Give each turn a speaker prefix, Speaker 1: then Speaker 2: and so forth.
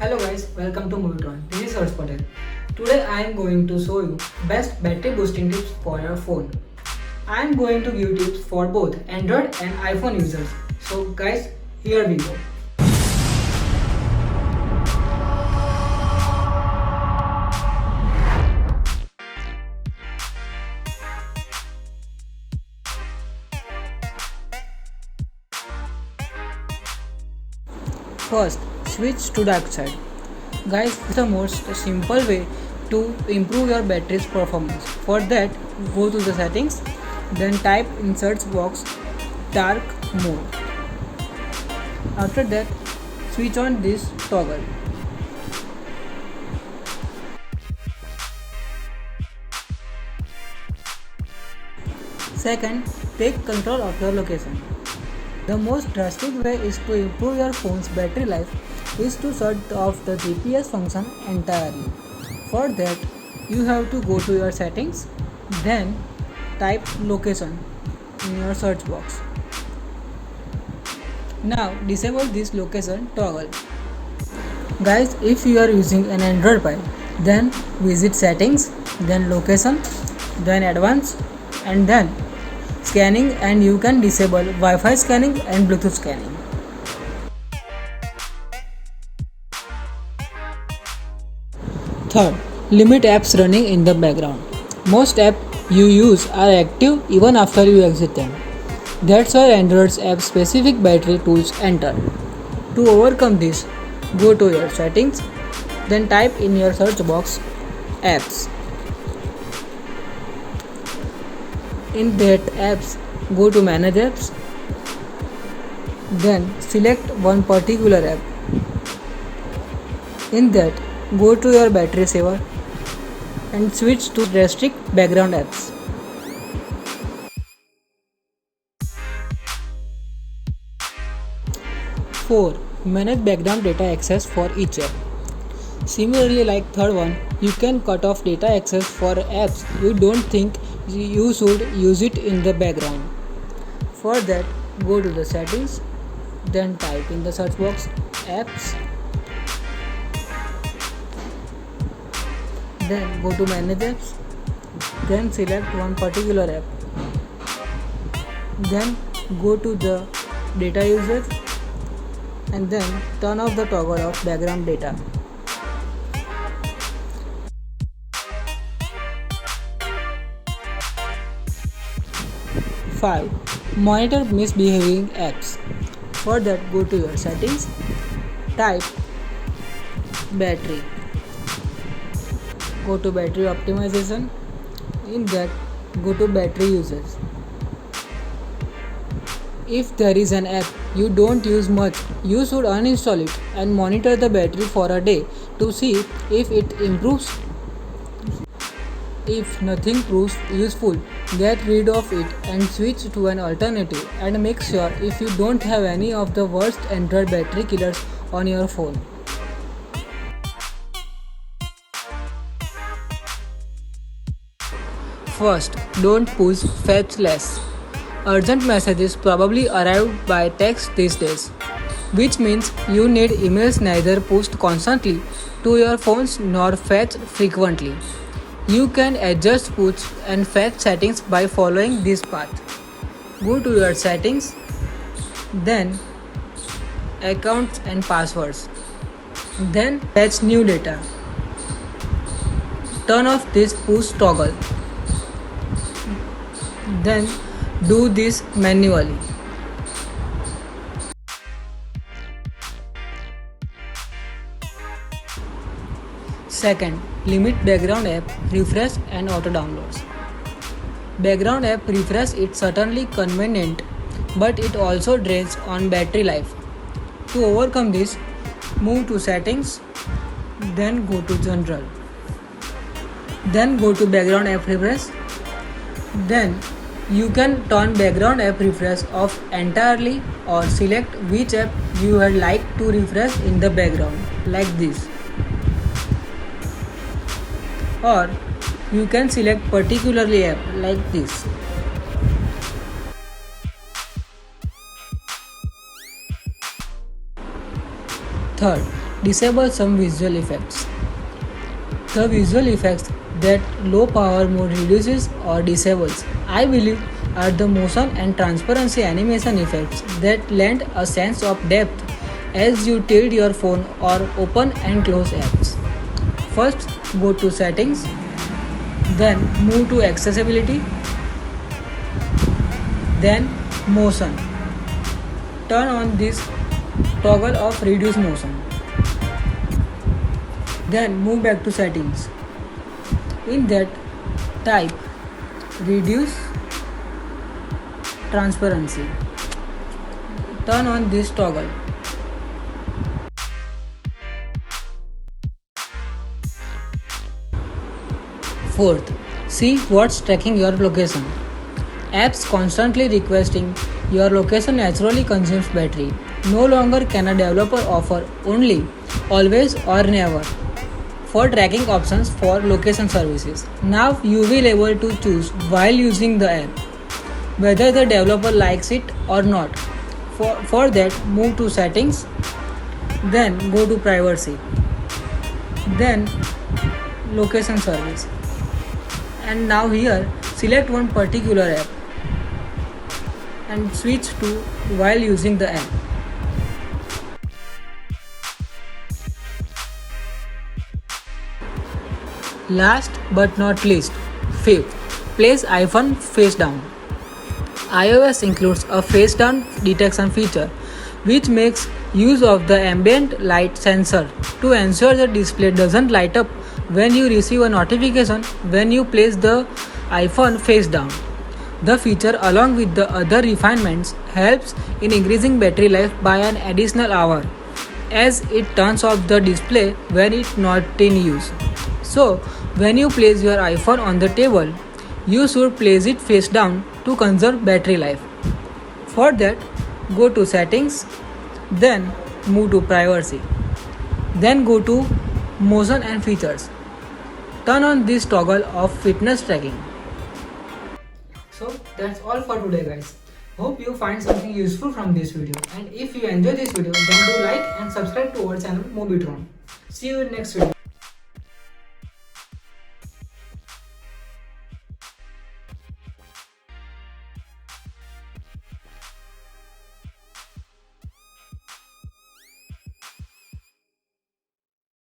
Speaker 1: Hello guys, welcome to Movietron. This is Harsh Patel. Today I am going to show you best battery boosting tips for your phone. I am going to give tips for both Android and iPhone users. So guys, here we go. First, switch to dark side. Guys, this is the most simple way to improve your battery's performance. For that, go to the settings, then type in search box dark mode. After that, switch on this toggle. Second, take control of your location. The most drastic way is to improve your phone's battery life is to shut off the GPS function entirely. For that, you have to go to your settings, then type location in your search box. Now disable this location toggle. Guys, if you are using an Android pie, then visit settings, then location, then advanced, and then scanning, and you can disable Wi-Fi scanning and Bluetooth scanning. Third, limit apps running in the background. Most apps you use are active even after you exit them. That's why Android's app specific battery tools enter. To overcome this, go to your settings, then type in your search box apps. In that apps, go to manage apps, then select one particular app. In that, go to your battery saver and switch to restrict background apps. Four, manage background data access for each app. Similarly, like third one, you can cut off data access for apps you don't think you should use it in the background. For that, go to the settings, then type in the search box apps, then go to manage apps, then select one particular app, then go to the data usage, and then turn off the toggle of background data. 5. Monitor misbehaving apps. For that, go to your settings, type battery, go to battery optimization, in that go to battery usage. If there is an app you don't use much, you should uninstall it and monitor the battery for a day to see if it improves. If nothing proves useful, get rid of it and switch to an alternative, and make sure if you don't have any of the worst Android battery killers on your phone. First, don't push fetch less. Urgent messages probably arrive by text these days, which means you need emails neither pushed constantly to your phones nor fetch frequently. You can adjust push and fetch settings by following this path. Go to your settings, then accounts and passwords, then fetch new data. Turn off this push toggle. Then do this manually. Second, limit background app refresh and auto downloads. Background app refresh is certainly convenient, but it also drains on battery life. To overcome this, move to settings, then go to general. Then go to background app refresh. Then you can turn background app refresh off entirely or select which app you would like to refresh in the background, like this. Or you can select particularly app like this. Third, disable some visual effects. The visual effects that low power mode reduces or disables, I believe, are the motion and transparency animation effects that lend a sense of depth as you tilt your phone or open and close apps. First, go to settings, then move to accessibility, then motion. Turn on this toggle of reduce motion. Then move back to settings. In that, type reduce transparency. Turn on this toggle. Fourth, see what's tracking your location. Apps constantly requesting your location naturally consumes battery. No longer can a developer offer only, always or never for tracking options for location services. Now you will able to choose while using the app whether the developer likes it or not. For that, move to settings, then go to privacy, then location service, and now here select one particular app and switch to while using the app. Last but not least, fifth, place iPhone face down. iOS includes a face down detection feature which makes use of the ambient light sensor to ensure the display doesn't light up when you receive a notification when you place the iPhone face down. The feature, along with the other refinements, helps in increasing battery life by an additional hour as it turns off the display when it's not in use. So, when you place your iPhone on the table, you should place it face down to conserve battery life. For that, go to settings, then move to privacy, then go to motion and features. Turn on this toggle of fitness tracking. So that's all for today, guys. Hope you find something useful from this video, and if you enjoy this video then do like and subscribe to our channel Mobitron. See you in next video.